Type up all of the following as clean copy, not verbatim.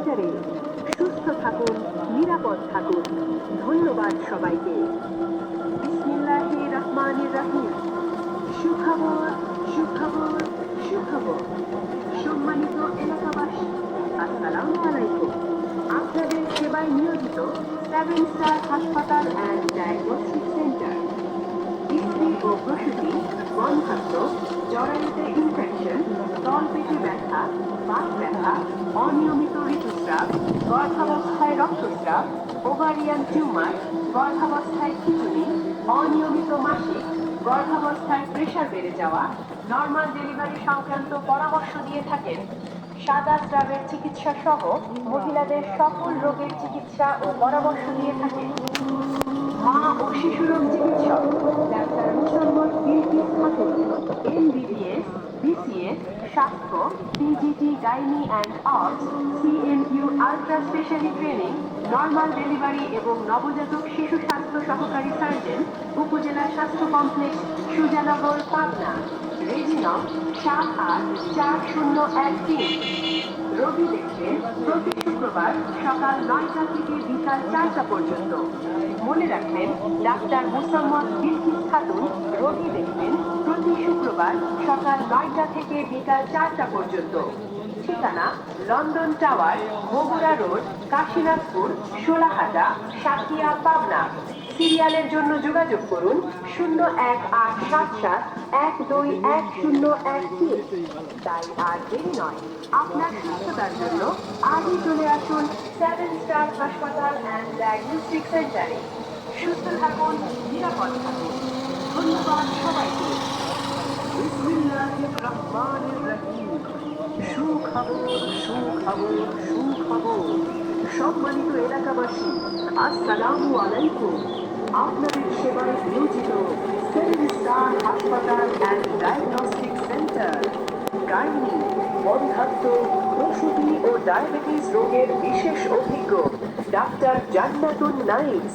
সেন্টারে। সুস্থ থাকুন, নিরাপদ থাকুন। ধন্যবাদ সবাইকে। বিসমিল্লাহির রহমানির রহিম। সুখবর, সুখবর, সুখবর। সম্মানিত এলাকাবাসী, আসসালামু আলাইকুম। আপনাদের সেবায় নিয়োজিত 7 স্টার হাসপাতাল অ্যান্ড ডায়াগনস্টিক সেন্টার। স্ত্রী ও প্রসূতি, বন্ধ্যাত্ব, জরায়ুতে ইনফেকশন, তলপেটে ব্যথা, বাত ব্যথা, অনিয়মিত ঋতুস্রাব, গর্ভাবস্থায় রক্তস্রাব, ওভারিয়ান টিউমার, গর্ভাবস্থায় খিঁচুনি, অনিয়মিত মাসিক, গর্ভাবস্থায় প্রেশার বেড়ে যাওয়া, নর্মাল ডেলিভারি সংক্রান্ত পরামর্শ দিয়ে থাকেন। সাদা স্রাবের চিকিৎসা সহ মহিলাদের সকল রোগের চিকিৎসা ও পরামর্শ দিয়ে থাকেন। মা ও শিশুরোগ চিকিৎসক doctor Musammad Bilkis Khatun, MBBS, BCS, স্বাস্থ্য, PGT, gynae and obs, CMU ultra specially training, normal delivery এবং নবজাতক শিশু স্বাস্থ্য সহকারী সার্জন, উপজেলা স্বাস্থ্য কমপ্লেক্স, সুজানগর, পাবনা। রেজিনম 7840113। রোগী দেখবেন প্রতি শুক্রবার সকাল 9টা থেকে বিকাল 4টা পর্যন্ত। মনে রাখবেন, ডাক্তার মুসাম্মদ বিলকিস খাতুন রোগী দেখবেন প্রতি শুক্রবার সকাল 9টা থেকে বিকাল 4টা পর্যন্ত। ঠিকানা London tower, Bogura road, Kashinathpur, Sholahata, Sakia, Pabna. সিরিয়ালের জন্য যোগাযোগ করুন 01877 121013। তাই আর দেরি নয়, আপনার সুস্থতার জন্য আজই চলে আসুন 7 স্টার হাসপাতাল অ্যান্ড ডায়াগনস্টিক সেন্টারে। সুস্থ থাকুন, নিরাপদ থাকুন। ধন্যবাদ সবাইকে। বিসমিল্লাহির রহমানির রহিম। সুখবর, সুখবর, সুখবর। সম্মানিত এলাকাবাসী, আসসালামু আলাইকুম। আপনাদের সেবায় নিয়োজিত 7 স্টার হাসপাতাল অ্যান্ড ডায়াগনস্টিক সেন্টার। গাইনি, বন্ধ্যাত্ব, প্রসূতি ও ডায়াবেটিস রোগের বিশেষ অভিজ্ঞ ডাক্তার জান্নাতুন nice,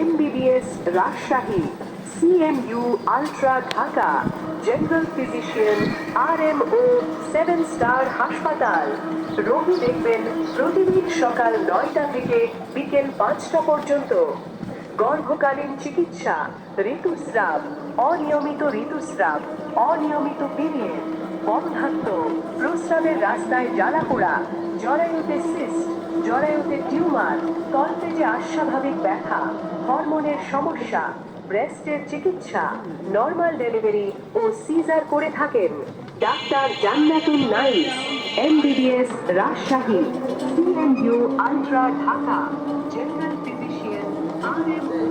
MBBS Rajshahi, CMU ultra Dhaka, general physician, RMO 7 star হাসপাতাল। রোগী দেখবেন প্রতিদিন সকাল 9টা থেকে বিকেল 5টা পর্যন্ত। গর্ভকালীন চিকিৎসা, ঋতুস্রাব, অনিয়মিত ঋতুস্রাব, অনিয়মিত পিরিয়ড, বন্ধ্যাত্ব, প্রস্রাবের রাস্তায় জ্বালাপোড়া, জরায়ুতে সিস্ট, জরায়ুতে টিউমার, তলপেটে অস্বাভাবিক ব্যথা, হরমোনের সমস্যা, ব্রেস্টের চিকিৎসা, নর্মাল ডেলিভারি ও সিজার করে থাকেন ডাক্তার জান্নাতুন nice, MBBS Rajshahi, CMU ultra Dhaka, general physician, RMO